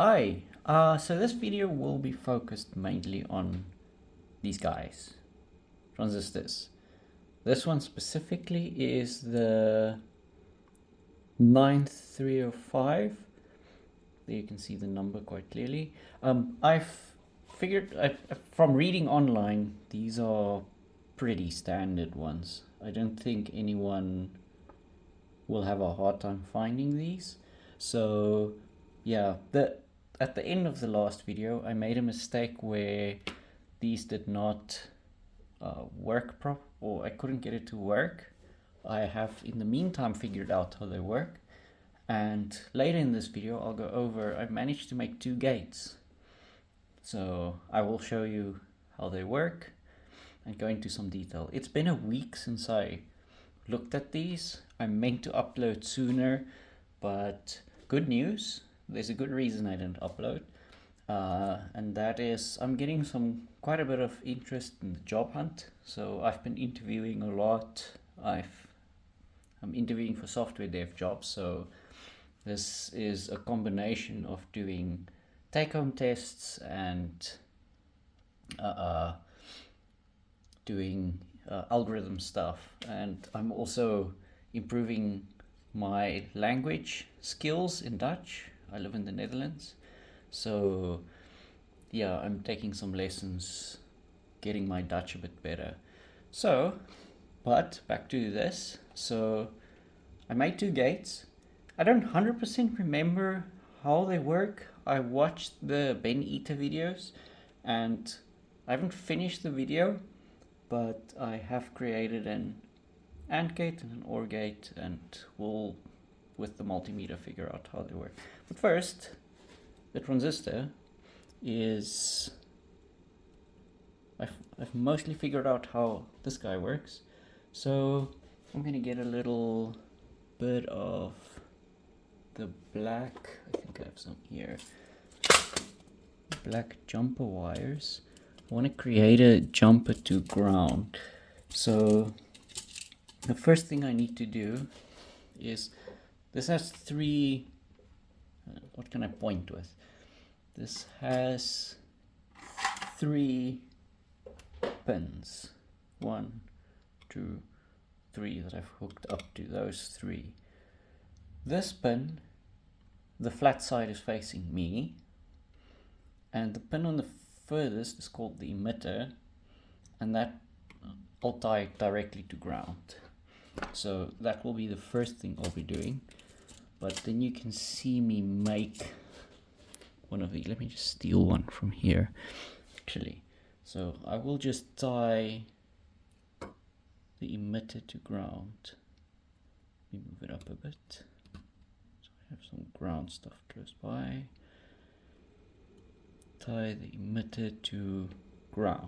Hi, so this video will be focused mainly on these guys, transistors. This one specifically is the 9305. There you can see the number quite clearly. I've figured, from reading online, these are pretty standard ones. I don't think anyone will have a hard time finding these. So yeah, at the end of the last video, I made a mistake where these did not work or I couldn't get it to work. I have in the meantime figured out how they work, and later in this video I'll go over, I've managed to make two gates. So I will show you how they work and go into some detail. It's been a week since I looked at these. I meant to upload sooner, but good news, there's a good reason I didn't upload, and that is I'm getting quite a bit of interest in the job hunt. So I've been interviewing a lot. I'm interviewing for software dev jobs, so this is a combination of doing take-home tests and doing algorithm stuff, and I'm also improving my language skills in Dutch. I live in the Netherlands, so yeah, I'm taking some lessons, getting my Dutch a bit better. So, but back to this. So I made two gates. I don't 100% remember how they work. I watched the Ben Eater videos and I haven't finished the video, but I have created an AND gate and an OR gate, and we'll, with the multimeter, figure out how they work. But first, the transistor is... I've mostly figured out how this guy works. So I'm gonna get a little bit of the black, I think I have some here, black jumper wires. I want to create a jumper to ground. So the first thing I need to do is, this has three, what can I point with? This has three pins. 1, 2, 3 that I've hooked up to those three. This pin, the flat side is facing me, and the pin on the furthest is called the emitter, and that I'll tie directly to ground. So that will be the first thing I'll be doing. But then you can see me make one of these. Let me just steal one from here, actually. So I will just tie the emitter to ground. Let me move it up a bit. So I have some ground stuff close by. Tie the emitter to ground.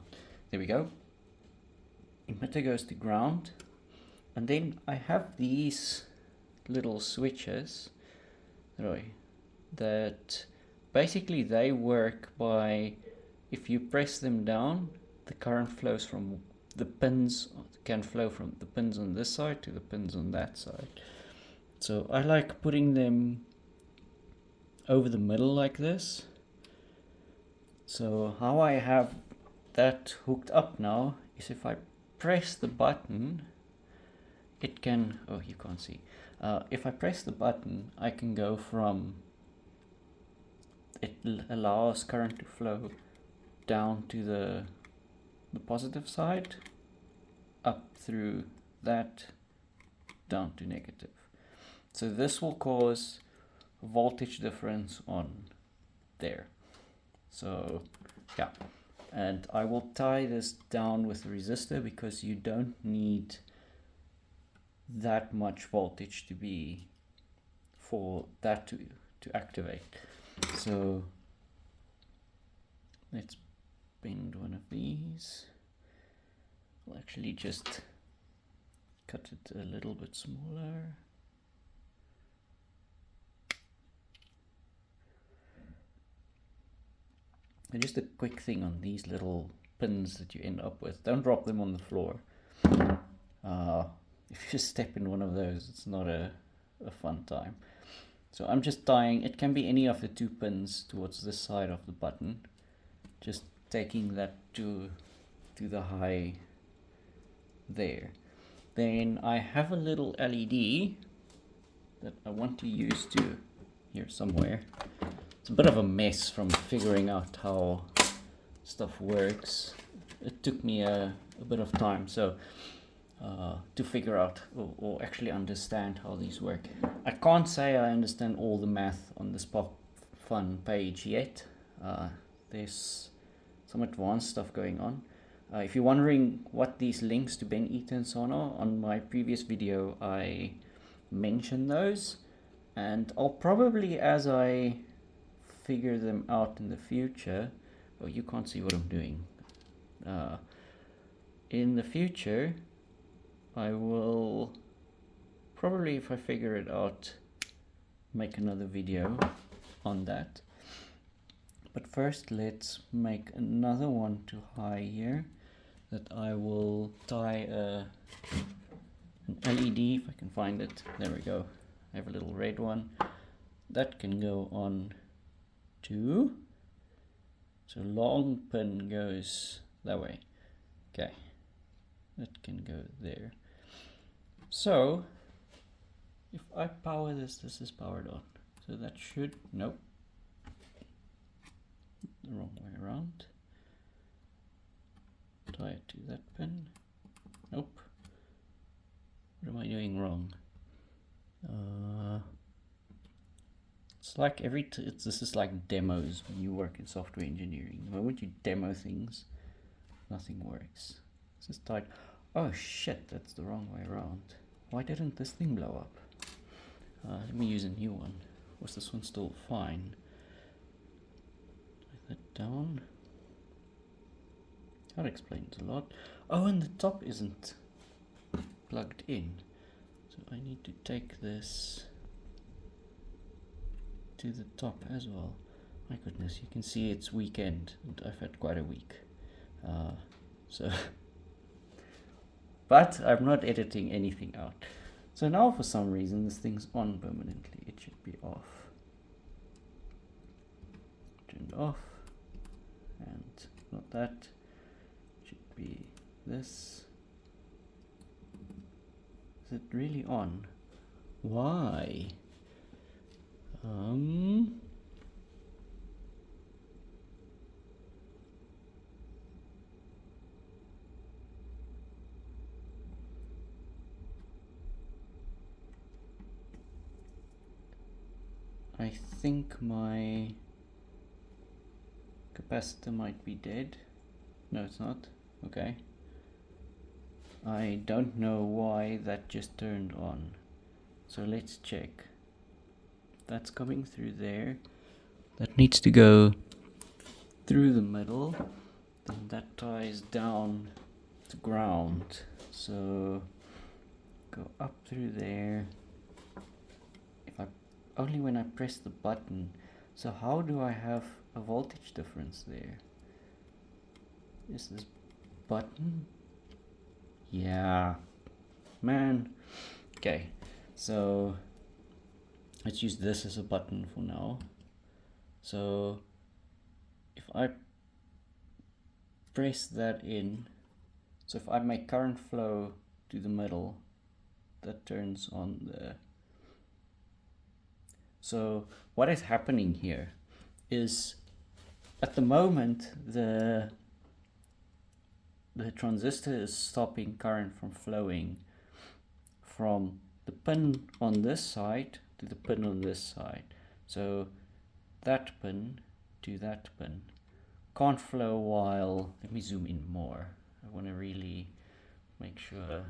There we go. Emitter goes to ground. And then I have these little switches that basically they work by, if you press them down, the current flows from the pins, can flow from the pins on this side to the pins on that side. So I like putting them over the middle like this. So how I have that hooked up now is, if I press the button, it can, oh, you can't see. If I press the button, I can go from, it allows current to flow down to the positive side, up through that, down to negative. So this will cause voltage difference on there. So yeah, and I will tie this down with a resistor because you don't need that much voltage to be, for that to activate. So let's bend one of these. I'll actually just cut it a little bit smaller. And just a quick thing on these little pins that you end up with, don't drop them on the floor. If you step in one of those, it's not a fun time. So I'm just tying, it can be any of the two pins towards this side of the button, just taking that to the high there. Then I have a little LED that I want to use to here somewhere. It's a bit of a mess from figuring out how stuff works. It took me a bit of time to figure out or actually understand how these work. I can't say I understand all the math on the Spark Fun page yet. There's some advanced stuff going on. If you're wondering what these links to Ben Eaton and so are, on my previous video I mentioned those, and I'll probably, as I figure them out in the future, oh, you can't see what I'm doing. In the future, I will probably, if I figure it out, make another video on that. But first, let's make another one to high here that I will tie an LED, if I can find it. There we go. I have a little red one that can go on to, so long pin goes that way. Okay, that can go there. So if I power this, this is powered on. So that should, nope, the wrong way around. Tie it to that pin. Nope. What am I doing wrong? It's like this is like demos when you work in software engineering. The moment you demo things, nothing works. This is tight. Oh shit, that's the wrong way around. Why didn't this thing blow up? Let me use a new one. Was this one still fine? Take that down. That explains a lot. Oh, and the top isn't plugged in. So I need to take this to the top as well. My goodness, you can see it's weekend and I've had quite a week. But I'm not editing anything out. So now for some reason this thing's on permanently. It should be off. Turned off. And not that. It should be this. Is it really on? Why? I think my capacitor might be dead. No, it's not. Okay. I don't know why that just turned on. So let's check. That's coming through there. That needs to go through the middle. Then that ties down to ground. So go up through there. Only when I press the button. So how do I have a voltage difference there? Is this button? Yeah, man. Okay, so let's use this as a button for now. So if I press that in, so if I make current flow to the middle, that turns on the. So what is happening here is, at the moment the transistor is stopping current from flowing from the pin on this side to the pin on this side. So that pin to that pin can't flow while, let me zoom in more. I want to really make sure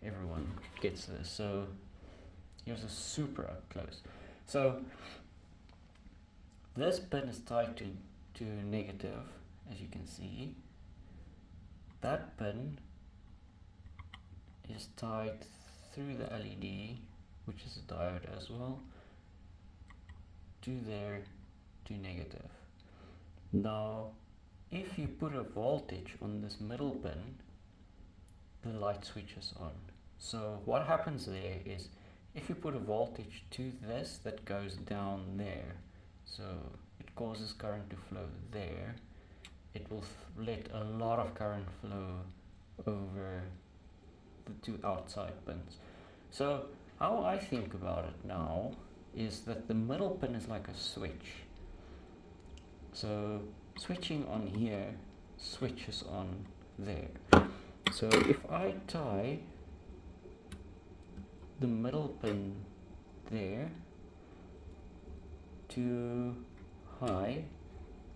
everyone gets this. So here's a super up close. So this pin is tied to negative, as you can see. That pin is tied through the LED, which is a diode as well, to there, to negative. Now, if you put a voltage on this middle pin, the light switches on. So what happens there is, if you put a voltage to this that goes down there, so it causes current to flow there, it will let a lot of current flow over the two outside pins. So how I think about it now is that the middle pin is like a switch. So switching on here switches on there. So if I tie the middle pin there to high,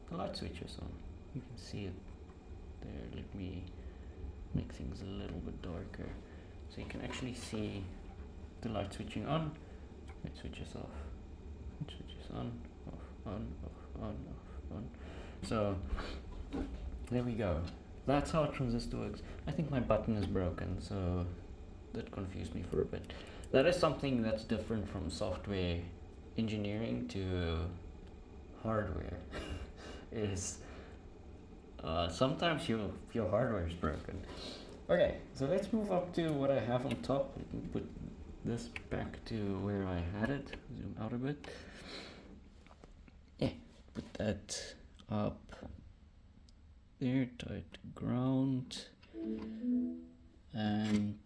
the light switches on. You can see it there. Let me make things a little bit darker so you can actually see the light switching on. It switches off. It switches on, off, on, off, on, off, on. So there we go. That's how a transistor works. I think my button is broken, so that confused me for a bit. That is something that's different from software engineering to hardware. Is sometimes your hardware is broken. Okay, so let's move up to what I have on top. Let me put this back to where I had it. Zoom out a bit. Yeah, put that up there, tie it to ground, and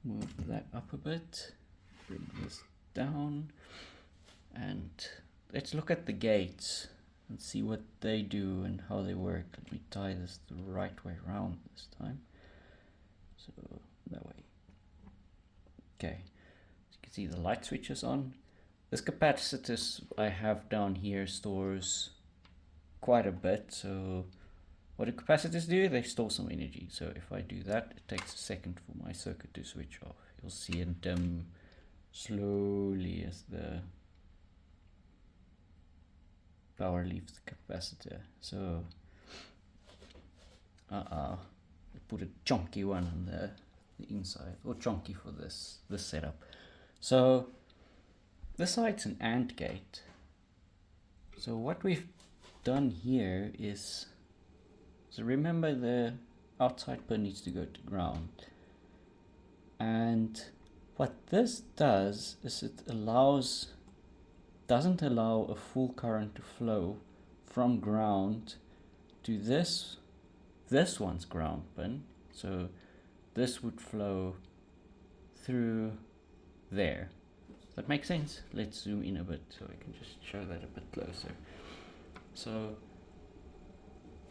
move that up a bit. Bring this down, and let's look at the gates and see what they do and how they work. Let me tie this the right way around this time. So that way. Okay, as you can see the light switch is on. This capacitor I have down here stores quite a bit. So what do capacitors do? They store some energy. So if I do that, it takes a second for my circuit to switch off. You'll see it dim slowly as the power leaves the capacitor. So I put a chunky one on the inside, or chunky for this setup. So this side's an AND gate. So what we've done here is, so remember the outside pin needs to go to ground, and what this does is it doesn't allow a full current to flow from ground to this one's ground pin. So this would flow through there. Does that make sense? Let's zoom in a bit so I can just show that a bit closer. So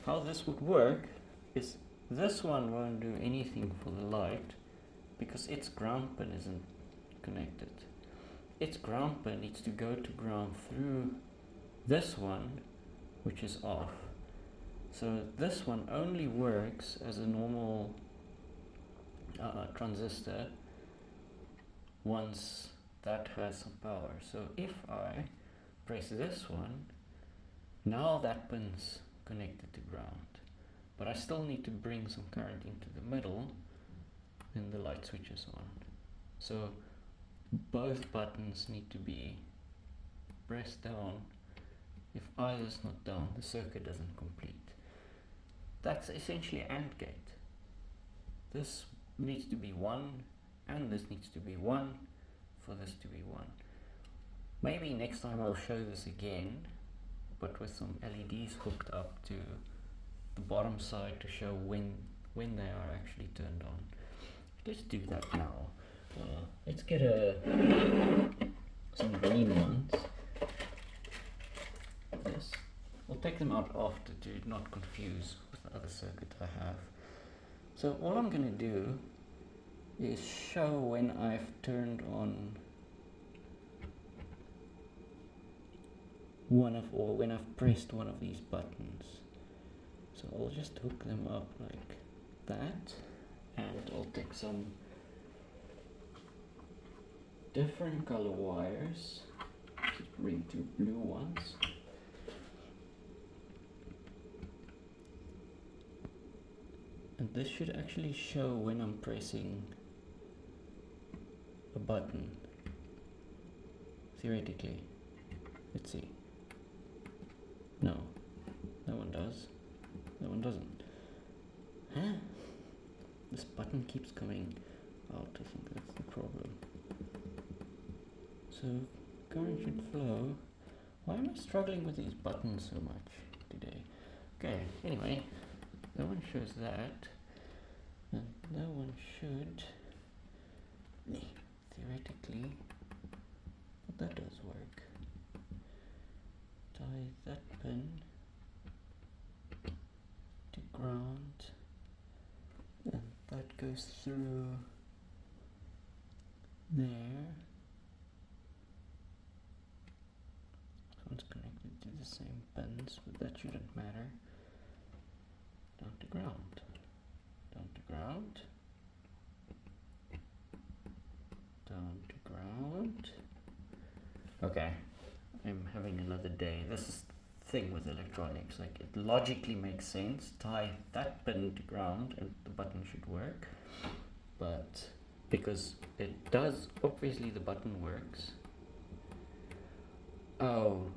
how this would work is this one won't do anything for the light because its ground pin isn't connected. Its ground pin needs to go to ground through this one, which is off. So this one only works as a normal transistor once that has some power. So if I press this one, now that pin's connected to ground, but I still need to bring some current into the middle, then the light switches on. So both buttons need to be pressed down. If either's not down, the circuit isn't complete. That's essentially an AND gate. This needs to be 1 and this needs to be 1 for this to be 1. Maybe next time I'll show this again, but with some LEDs hooked up to the bottom side to show when they are actually turned on. Let's do that now. Let's get some green ones. This. We'll take them out after to not confuse with the other circuit I have. So all I'm going to do is show when I've turned on when I've pressed one of these buttons. So I'll just hook them up like that, and I'll take some different color wires. Just bring 2 blue ones. And this should actually show when I'm pressing a button, theoretically. Let's see. No, that one does. That one doesn't. Huh? This button keeps coming out. I think that's the problem. So current should flow. Why am I struggling with these buttons so much today? Okay, anyway, that one shows that. And that one should, theoretically, but that does work. Tie that pin to ground, and that goes through there. This one's connected to the same pins, but that shouldn't matter. Down to ground. Down to ground. Down to ground. Okay, I'm having another day. This is the thing with electronics, like it logically makes sense. Tie that pin to ground and the button should work, but because it does, obviously the button works. Oh,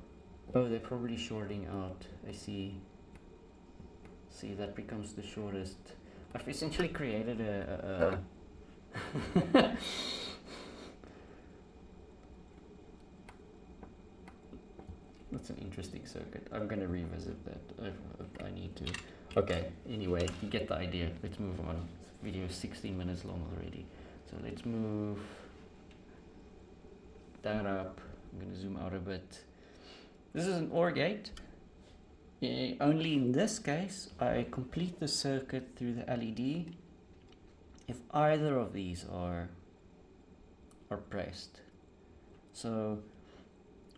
they're probably shorting out. I see. See, that becomes the shortest. I've essentially created a That's an interesting circuit. I'm gonna revisit that. I need to. Okay, anyway, you get the idea. Let's move on. This video is 16 minutes long already. So let's move that up. I'm gonna zoom out a bit. This is an OR gate. Only in this case, I complete the circuit through the LED if either of these are pressed. So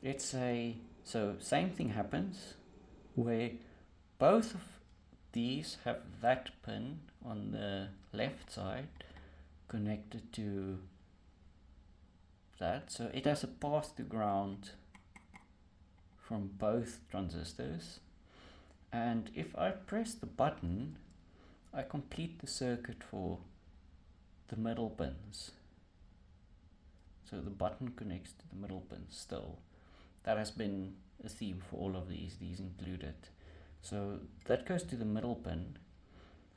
let's say, so same thing happens where both of these have that pin on the left side connected to that. So it has a path to ground from both transistors. And if I press the button, I complete the circuit for the middle pins. So the button connects to the middle pins still. That has been a theme for all of these included. So that goes to the middle pin,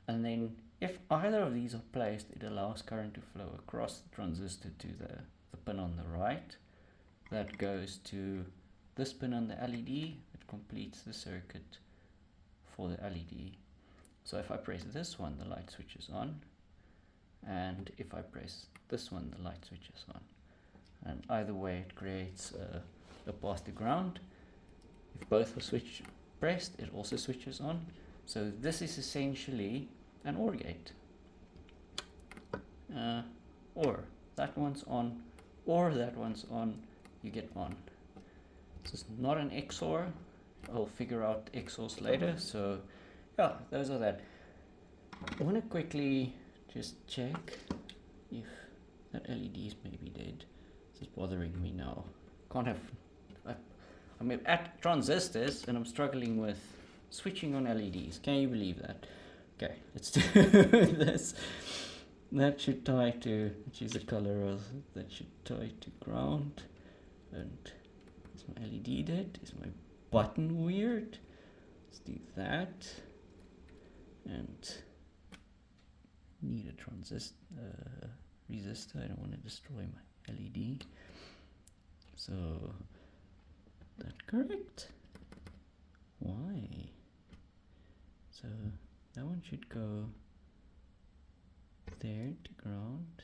and then if either of these are placed, it allows current to flow across the transistor to the pin on the right. That goes to this pin on the LED. It completes the circuit for the LED. So if I press this one, the light switches on, and if I press this one, the light switches on. And either way, it creates a path to ground. If both are pressed, it also switches on. So this is essentially an OR gate. Or that one's on, or that one's on, you get on. This is not an XOR. I'll figure out XORs later. So yeah, those are that. I want to quickly just check if that LED is maybe dead. This is bothering me now. Can't have. I'm at transistors and I'm struggling with switching on LEDs. Can you believe that? Okay, let's do this. That should tie to, choose a color of, that should tie to ground. And is my LED dead? Is my button weird? Let's do that. And need a resistor. I don't want to destroy my LED. So that correct? Why? So that one should go there to ground.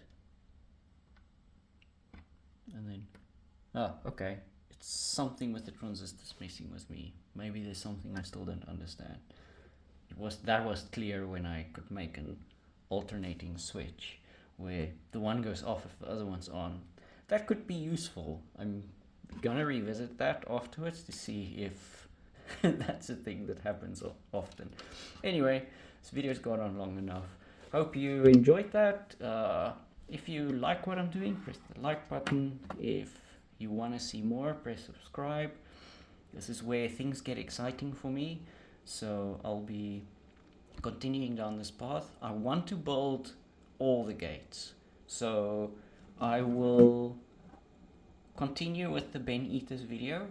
And then, okay. It's something with the transistors messing with me. Maybe there's something I still don't understand. That was clear when I could make an alternating switch where the one goes off if the other one's on. That could be useful. I'm gonna revisit that afterwards to see if that's a thing that happens often. Anyway, this video's gone on long enough. Hope you enjoyed that. If you like what I'm doing, press the like button. If you want to see more, press subscribe. This is where things get exciting for me. So I'll be continuing down this path. I want to build all the gates. So I will continue with the Ben Eaters video,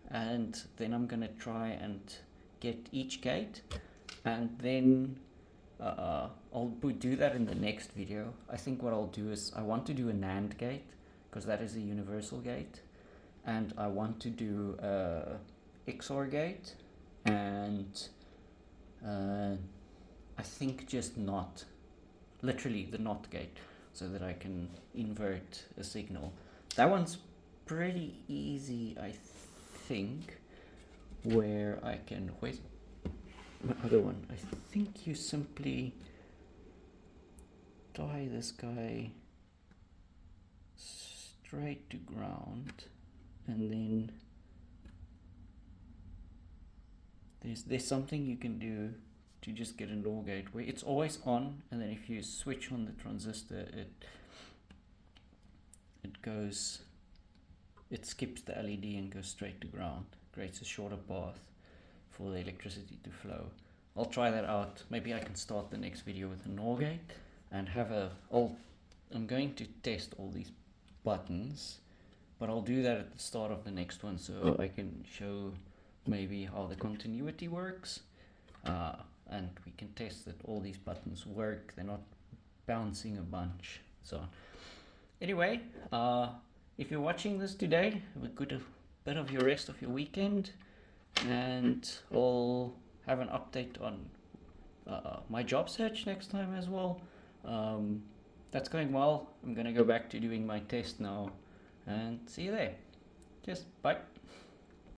and then I'm gonna try and get each gate, and then do that in the next video. I think what I'll do is I want to do a NAND gate because that is a universal gate, and I want to do a XOR gate, and I think just NOT, literally the NOT gate, so that I can invert a signal. That one's pretty easy, I think, where I can, where's my other one? I think you simply tie this guy straight to ground, and then there's something you can do to just get an OR gate where it's always on, and then if you switch on the transistor, it skips the LED and goes straight to ground, creates a shorter path for the electricity to flow. I'll try that out. Maybe I can start the next video with an OR gate and I'm going to test all these buttons, but I'll do that at the start of the next one so I can show maybe how the continuity works, and we can test that all these buttons work, they're not bouncing a bunch. So anyway, if you're watching this today, have a good bit of your rest of your weekend, and I'll have an update on my job search next time as well. That's going well. I'm gonna go back to doing my test now, and see you there. Cheers, bye.